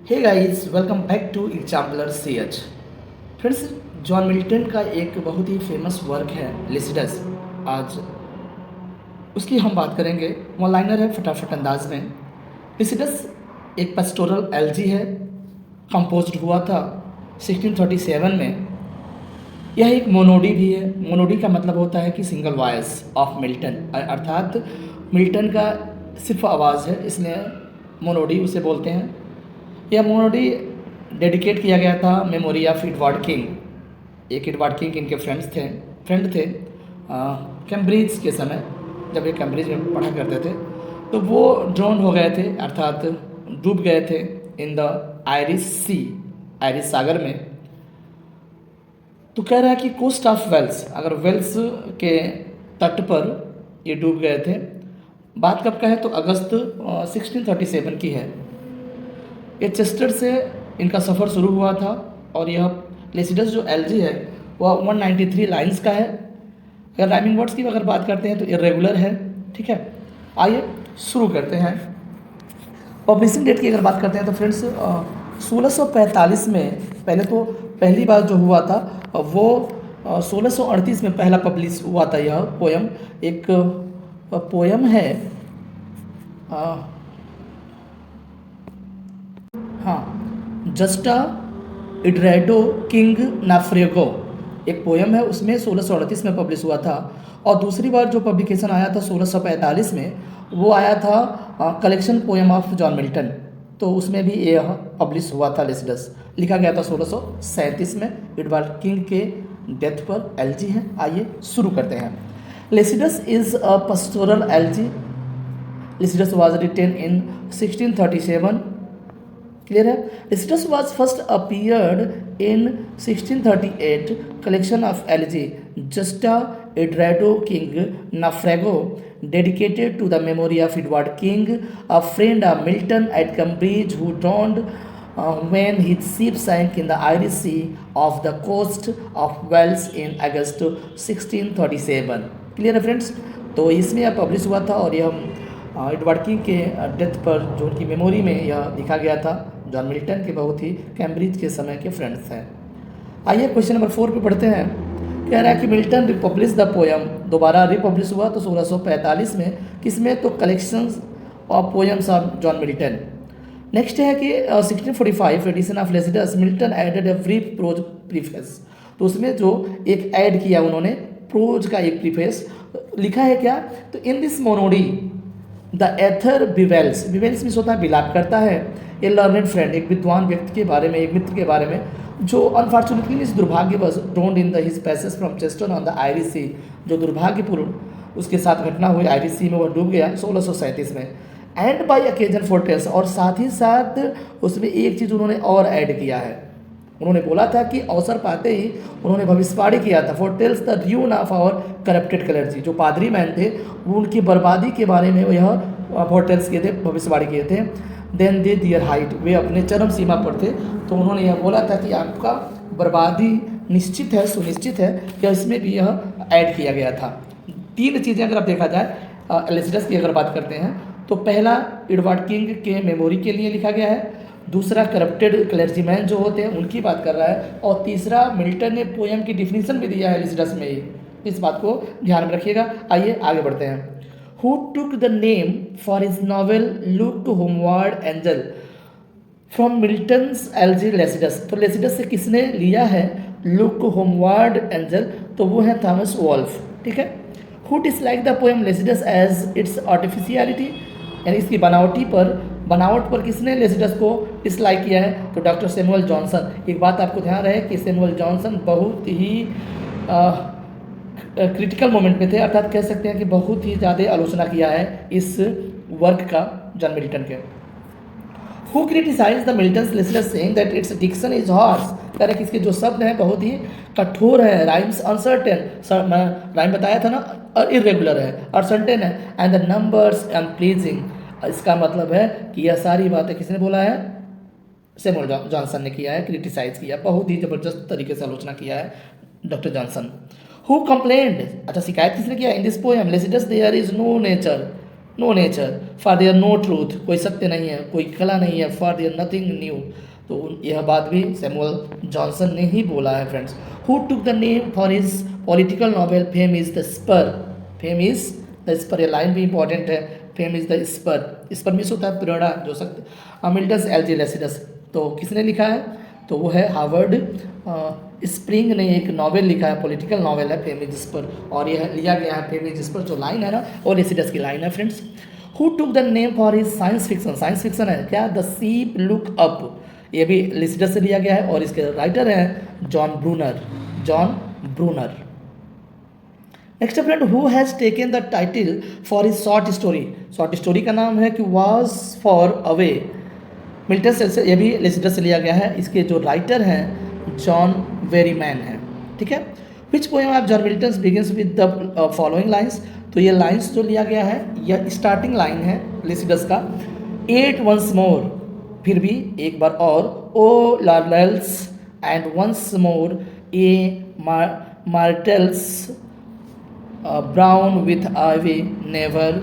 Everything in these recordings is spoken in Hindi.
Hey guys, welcome back to exemplar C H. Friends, John Milton का एक बहुत ही फेमस वर्क है लिसिडस। आज उसकी हम बात करेंगे। वन लाइनर है फटाफट अंदाज में। लिसिडस एक पेस्टोरल एल्जी है, कंपोज्ड हुआ था 1637 में। यह एक मोनोडी भी है। मोनोडी का मतलब होता है कि सिंगल वॉइस ऑफ मिल्टन, अर्थात मिल्टन का सिर्फ आवाज़ है, इसलिए मोनोडी उसे बोलते हैं। यह मोनोडी डेडिकेट किया गया था मेमोरी ऑफ एडवर्ड किंग। एक एडवर्ड किंग इनके फ्रेंड थे कैम्ब्रिज के समय, जब ये कैम्ब्रिज में पढ़ा करते थे तो वो ड्रोन हो गए थे, अर्थात डूब गए थे in the Irish Sea, Irish सागर में। तो कह रहा है कि कोस्ट ऑफ वेल्स, अगर वेल्स के तट पर ये डूब गए थे। बात कब का है तो अगस्त 1637 की है। ये चेस्टर से इनका सफ़र शुरू हुआ था और यह लेसिडस जो एलजी है वह 193 लाइंस का है। अगर राइमिंग वर्ड्स की अगर बात करते हैं तो इरेगुलर है। ठीक है, आइए शुरू करते हैं। पब्लिशिंग डेट की अगर बात करते हैं तो फ्रेंड्स 1645 में पहली बार जो हुआ था वो 1638 में पहला पब्लिश हुआ था। यह पोयम एक पोयम है, हाँ, जस्टा इड्रेडो किंग नाफ्रेगो एक पोयम है, उसमें 1638 में पब्लिश हुआ था। और दूसरी बार जो पब्लिकेशन आया था 1645 में, वो आया था collection poem of John Milton. तो उसमें भी यह पब्लिश हुआ था। लिसिडस लिखा गया था 1637 में, एडवर्ड किंग के डेथ पर। एलजी है, आइए शुरू करते हैं। Lycidas is a pastoral elegy. Lycidas was written in 1637। Clear है। Lycidas was first appeared in 1638 collection of elegy Justa Edrado King Naufrago, dedicated to the memory of Edward King, a friend of Milton at Cambridge, who drowned when his ship sank in the Irish Sea off the coast of Wales in August 1637। Clear है फ्रेंड्स। तो इसमें यह पब्लिश हुआ था और यह एडवर्ड किंग के डेथ पर जो उनकी मेमोरी में यह लिखा गया था। जॉन मिल्टन के बहुत ही कैम्ब्रिज के समय के फ्रेंड्स हैं। आइए क्वेश्चन नंबर 4 पे पढ़ते हैं। कह रहा है कि मिल्टन रिपब्लिश द पोयम, दोबारा रिपब्लिश हुआ तो 1645 में। किसमें तो collections of poems of John Milton. Next है कि 1645 edition of Lycidas, Milton added a brief prose preface. तो उसमें जो एक ऐड किया उन्होंने प्रोज का एक प्रीफेस लिखा है क्या तो in this monody the author bewails, bewails means होता है विलाप करता है। ए लर्नेड फ्रेंड, एक विद्वान व्यक्ति के बारे में, एक मित्र के बारे में, जो अनफॉर्चुनेटली इस दुर्भाग्यवश drowned in the his passage from Chester on the Irish Sea, जो दुर्भाग्यपूर्ण उसके साथ घटना हुई आयरिश सी में, वह डूब गया 1637 में। एंड बाई अकेजन फोर्टेल्स, और साथ ही साथ उसमें एक चीज़ उन्होंने और ऐड किया है। उन्होंने बोला था कि अवसर पाते ही उन्होंने भविष्यवाणी किया था। Foretells the ruin of our corrupted clergy, जो पादरी मैन थे वो उनकी बर्बादी के बारे में यह फोर्टेल्स किए थे, भविष्यवाणी किए थे। देन दे दियर हाइट, वे अपने चरम सीमा पर थे। तो उन्होंने यह बोला था कि आपका बर्बादी निश्चित है, सुनिश्चित है, कि इसमें भी यह ऐड किया गया था। 3 चीज़ें अगर आप देखा जाए लेसिडस की अगर बात करते हैं तो पहला एडवर्ड किंग के मेमोरी के लिए लिखा गया है, दूसरा करप्टेड क्लर्जीमैन जो होते हैं उनकी बात कर रहा है, और तीसरा मिल्टन ने पोयम की डिफिनीशन भी दिया है लिसिडस में ही। इस बात को ध्यान में रखिएगा। आइए आगे बढ़ते हैं। Who took the name for his novel Look Homeward Angel from Milton's Algy Lycidas। तो लेसिडस से किसने लिया है लुक होमवर्ड एंजल, तो वो है थॉमस वॉल्फ। ठीक है। Who disliked the poem Lycidas as its artificiality, यानी इसकी बनावट पर किसने लेसिडस को डिसलाइक किया है तो डॉक्टर सैमुअल जॉनसन। एक बात आपको ध्यान रहे कि सैमुअल जॉनसन बहुत ही क्रिटिकल मोमेंट में थे, अर्थात कह सकते हैं कि बहुत ही ज़्यादा आलोचना किया है इस वर्क का जॉन मिल्टन के। Who criticise the Milton's Lycidas saying that its diction is harsh, कह रहे कि इसके जो शब्द हैं बहुत ही कठोर है, राइम्स अनसर्टेन, मैं राइम बताया था ना, इरेगुलर है, अनसर्टेन है, एंड द नंबर्स अनप्लीजिंग। इसका मतलब है कि यह सारी बातें किसने बोला है, सैमुअल जॉनसन ने किया है, क्रिटिसाइज किया, बहुत ही ज़बरदस्त तरीके से आलोचना किया है डॉक्टर जॉनसन। हु कंप्लेंड, अच्छा शिकायत किसने किया in this poem Lycidas there is no nature, no nature, for there no truth, कोई सत्य नहीं है, कोई कला नहीं है, फॉर देयर नथिंग न्यू। तो यह बात भी सैमुअल जॉनसन ने ही बोला है friends. Who took the name for his political novel fame is the spur, fame is the spur, ये लाइन भी इंपॉर्टेंट है, fame is the spur, spur means होता है प्रेरणा जो सकते। Milton LG. लेसिडस, तो किसने लिखा है, तो वो है हार्वर्ड स्प्रिंग ने एक नॉवेल लिखा है, पॉलिटिकल नॉवेल है फेम इज स्पर, और यह लिया गया है फेम इज स्पर जो लाइन है ना, और लेसिडस की लाइन है friends. Who took the name for his science fiction, science fiction है क्या, द सीप लुक अप, ये भी लेसिडस से लिया गया है, और इसके राइटर हैं John Brunner, John Brunner. Next friend, who has taken the title for his short story, short story का नाम है कि वॉज फॉर अवे, मिल्टन सेल से, ये भी लेसिडस से लिया गया है, इसके जो राइटर हैं जॉन वेरीमैन हैं, ठीक है। Which poem of John Milton begins with the following lines, तो ये लाइन्स जो लिया गया है, यह स्टार्टिंग लाइन है लेसिडस का, एट वंस मोर, फिर भी एक बार और, O laurels and once more ye myrtles brown with ivy never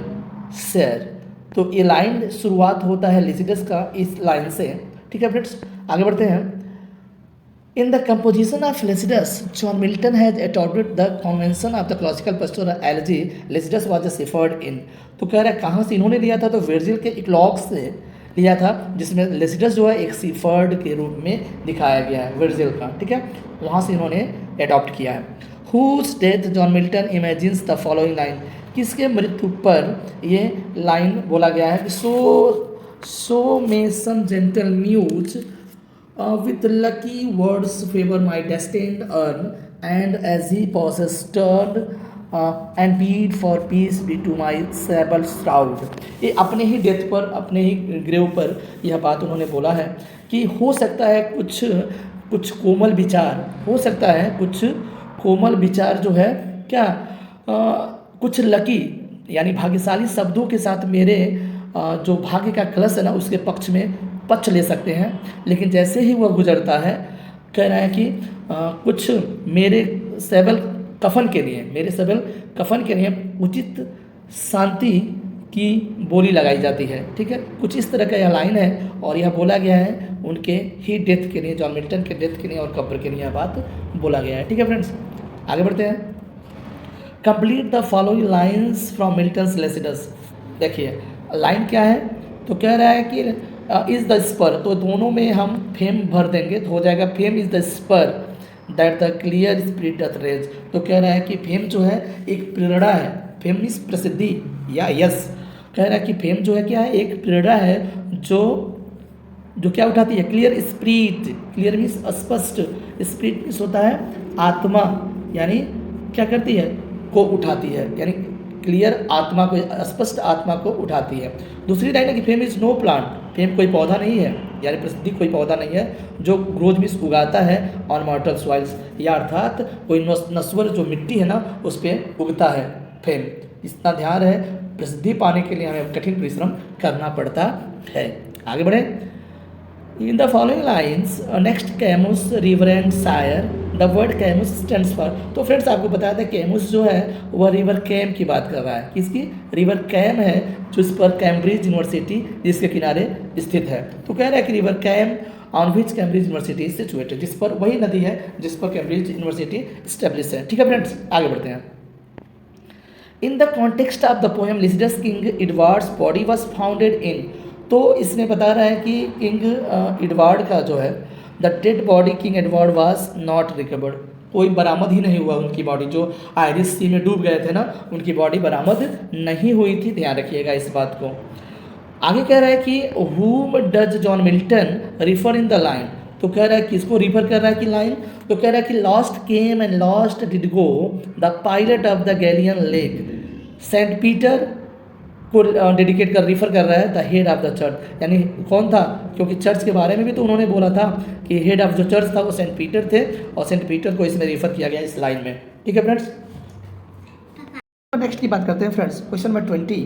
sere. तो ये लाइन शुरुआत होता है लेसिडस का इस लाइन से, ठीक है फ्रेंड्स। आगे बढ़ते हैं। In the composition of Lycidas John Milton has adopted the convention of the classical pastor elegy. Lycidas was a shepherd in, तो कह रहा है कहाँ से इन्होंने लिया था, तो वर्जिल के इक्लॉग से लिया था, जिसमें लेसिडस जो है एक सीफर्ड के रूप में दिखाया गया है वर्जिल का, ठीक है, वहाँ से इन्होंने अडॉप्ट किया है। Whose death John Milton imagines the following line, किसके मृत्यु पर ये लाइन बोला गया है कि so may some gentle muse with lucky words favour my destined urn and as he passes turn and bid fair peace be to my sable shroud. ये अपने ही डेथ पर, अपने ही ग्रेव पर यह बात उन्होंने बोला है कि हो सकता है कुछ कोमल विचार, हो सकता है कुछ कोमल विचार जो है क्या, कुछ लकी यानी भाग्यशाली शब्दों के साथ मेरे जो भाग्य का कलश है ना उसके पक्ष में पक्ष ले सकते हैं, लेकिन जैसे ही वह गुजरता है कह रहा है कि कुछ मेरे सैबल कफन के लिए, मेरे सैबल कफन के लिए उचित शांति की बोली लगाई जाती है, ठीक है, कुछ इस तरह का यह लाइन है, और यह बोला गया है उनके ही डेथ के लिए, जॉन मिल्टन के डेथ के लिए और कब्र के लिए यह बात बोला गया है, ठीक है फ्रेंड्स। आगे बढ़ते हैं। Complete the following lines from Milton's Lycidas, देखिए लाइन क्या है, तो कह रहा है कि इज़ द स्पर, तो दोनों में हम फेम भर देंगे तो हो जाएगा fame is the spur that the clear spirit doth raise, तो कह रहा है कि फेम जो है एक प्रेरणा है, फेम मीन्स प्रसिद्धि या यश, कह रहा है कि फेम जो है क्या है, एक प्रेरणा है जो क्या उठाती है, क्लियर स्पिरिट, क्लियर मीन्स स्पष्ट, स्पिरिट मीन्स होता है आत्मा, यानी क्या करती है, को उठाती है, यानी क्लियर आत्मा को, स्पष्ट आत्मा को उठाती है। दूसरी लाइन है कि फेम इज नो प्लांट, फेम कोई पौधा नहीं है, यानी प्रसिद्धि कोई पौधा नहीं है जो ग्रोथ मीन्स उगाता है ऑन मॉर्टल सॉइल्स, या अर्थात कोई नश्वर जो मिट्टी है ना उस पर उगता है फेम। इतना ध्यान है, प्रसिद्धि पाने के लिए हमें कठिन परिश्रम करना पड़ता है। आगे बढ़े। In the following lines next Camus reverend sire, the word Camus stands for, तो फ्रेंड्स आपको बताया था कैमुस जो है वह रिवर कैम की बात कर रहा है, किसकी, रिवर कैम है जो इस पर कैम्ब्रिज यूनिवर्सिटी जिसके किनारे स्थित है, तो कह रहा है कि river Cam on which Cambridge University is situated, जिस पर वही नदी है जिस पर कैम्ब्रिज यूनिवर्सिटी स्टेब्लिश है, ठीक है फ्रेंड्स। आगे बढ़ते हैं। In the context of the poem Lycidas King Edward's body was founded in, तो इसमें बता रहा है कि किंग एडवर्ड का जो है the dead body king Edward was not recovered, कोई बरामद ही नहीं हुआ, उनकी बॉडी जो आयरिश सी में डूब गए थे ना उनकी बॉडी बरामद नहीं हुई थी, ध्यान रखिएगा इस बात को। आगे कह रहा है कि whom does John Milton refer in the line, तो कह रहा है किसको रिफर कर रहा है कि लाइन, तो कह रहा है कि lost came and lost did go the pilot of the Galilean lake, Saint Peter को डेडिकेट कर रिफ़र कर रहा है the head of the church, यानी कौन था, क्योंकि चर्च के बारे में भी तो उन्होंने बोला था कि हेड ऑफ जो चर्च था वो सेंट पीटर थे, और सेंट पीटर को इसमें रिफ़र किया गया इस लाइन में, ठीक है फ्रेंड्स। नेक्स्ट की बात करते हैं फ्रेंड्स, क्वेश्चन नंबर 20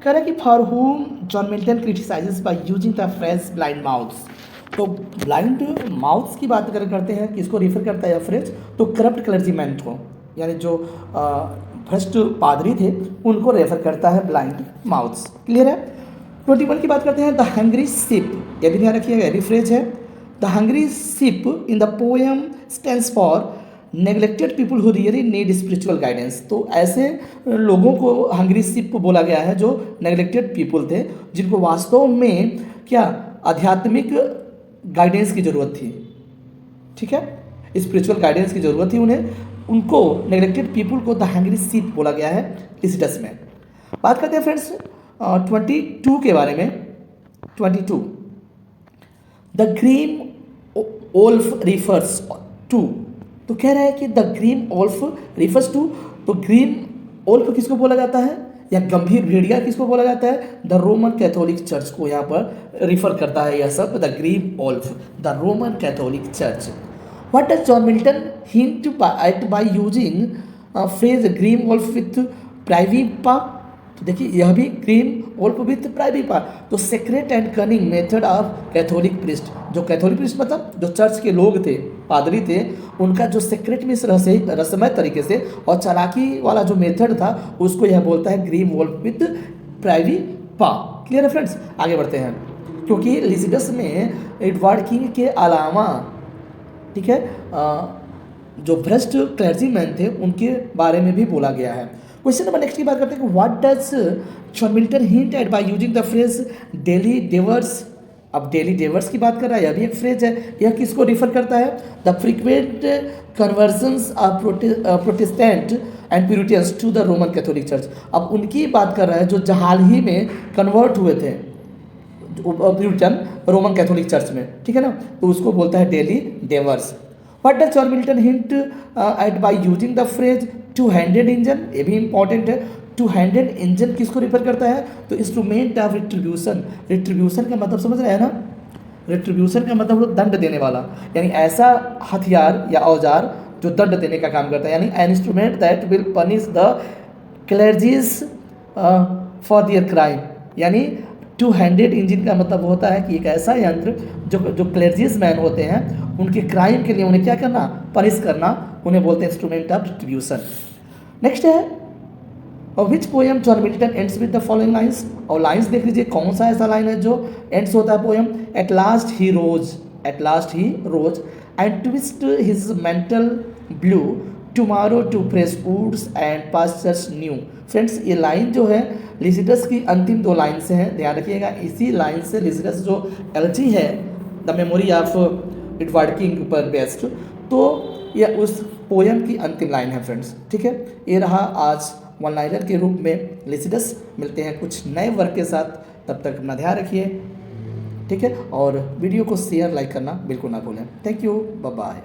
कह रहा है कि फॉर हुम John Milton criticises bye using the phrase blind mouths, तो ब्लाइंड माउथ्स की बात करते हैं, किसको रिफ़र करता है यह फ्रेज, तो करप्ट क्लर्जीमैन को, यानी जो भ्रष्ट पादरी थे उनको रेफर करता है ब्लाइंड माउथ्स। क्लियर है। 21 की बात करते हैं, द हंग्री शिप, ये भी ध्यान रखिएगा, रिफ्रेज है। The hungry ship in the poem stands for neglected people who really need spiritual guidance. तो ऐसे लोगों को हंग्री शिप बोला गया है जो नेग्लेक्टेड पीपल थे, जिनको वास्तव में क्या आध्यात्मिक गाइडेंस की ज़रूरत थी। ठीक है, स्पिरिचुअल गाइडेंस की ज़रूरत थी उन्हें, उनको नेग्लेक्टेड पीपल को द हंग्री शिप बोला गया है लिसिडस में। बात करते हैं फ्रेंड्स 22 के बारे में। 22, द ग्रीन ओल्फ रिफर्स टू, तो कह रहा है कि द ग्रीन ओल्फ रिफर्स टू, तो ग्रीन ओल्फ किसको बोला जाता है या गंभीर भेड़िया किसको बोला जाता है? द रोमन कैथोलिक चर्च को यहाँ पर रिफर करता है यह सब, the grim wolf, the Roman Catholic church. What does John Milton hint at by using phrase grim wolf with privy? Paw देखिए यह भी grim wolf with privy, paw secret and cunning method of Catholic priest, जो कैथोलिक प्रिस्ट मतलब जो चर्च के लोग थे, पादरी थे, उनका जो सेक्रेट में रहस्यमय तरीके से और चालाकी वाला जो मेथड था उसको यह बोलता है ग्रीन वोल्फ विथ प्राइवीपा। क्लियर है फ्रेंड्स, आगे बढ़ते हैं। क्योंकि लिसिडस में एडवर्ड किंग के अलावा, ठीक है, जो भ्रष्ट क्लर्जीमैन थे उनके बारे में भी बोला गया है। क्वेश्चन नंबर नेक्स्ट की बात करते हैं, what does John Milton hint at by using the phrase daily devours? अब डेली डेवर्स की बात कर रहा है, यह भी एक फ्रेज है, यह किसको रिफर करता है? The frequent conversions of Protestant and Puritans to the Roman Catholic church. अब उनकी बात कर रहा है जो हाल ही में कन्वर्ट हुए थे प्यूरिटन रोमन कैथोलिक चर्च में, ठीक है ना, तो उसको बोलता है daily devours. What does John Milton hint at by using the phrase two handed engine? ये भी इंपॉर्टेंट है। टू हैंडेड इंजन किसको रिफर करता है? तो इंस्ट्रूमेंट ऑफ रिट्रीब्यूशन। रिट्रीब्यूशन का मतलब समझ रहे हैं ना? रिट्रीब्यूशन का मतलब दंड देने वाला, यानी ऐसा हथियार या औजार जो दंड देने का काम करता है, यानी an instrument that will punish the clergies for their crime. यानी टू हैंडेड इंजन का मतलब होता है कि एक ऐसा यंत्र जो क्लर्जीज मैन होते हैं उनके क्राइम के लिए उन्हें क्या करना? पनिश करना, उन्हें बोलते हैं इंस्ट्रूमेंट ऑफ रिट्रीब्यूशन। नेक्स्ट है which poem John Milton ends with the following lines? और लाइन्स देख लीजिए कौन सा ऐसा लाइन है जो एंड्स होता है poem? At last he rose and twist his mantle blue tomorrow to fresh woods and pastures new. Friends ये लाइन जो है लिसिडस की अंतिम 2 लाइन से है, ध्यान रखिएगा। इसी लाइन से लिसिडस जो एलेजी है the memory of Edward king पर बेस्ड, तो यह उस पोएम की अंतिम लाइन है फ्रेंड्स। ठीक है, ये रहा आज वन लाइनर के रूप में लिसिडस। मिलते हैं कुछ नए वर्क के साथ, तब तक अपना ध्यान रखिए, ठीक है, और वीडियो को शेयर लाइक करना बिल्कुल ना भूलें। Thank you, bye bye.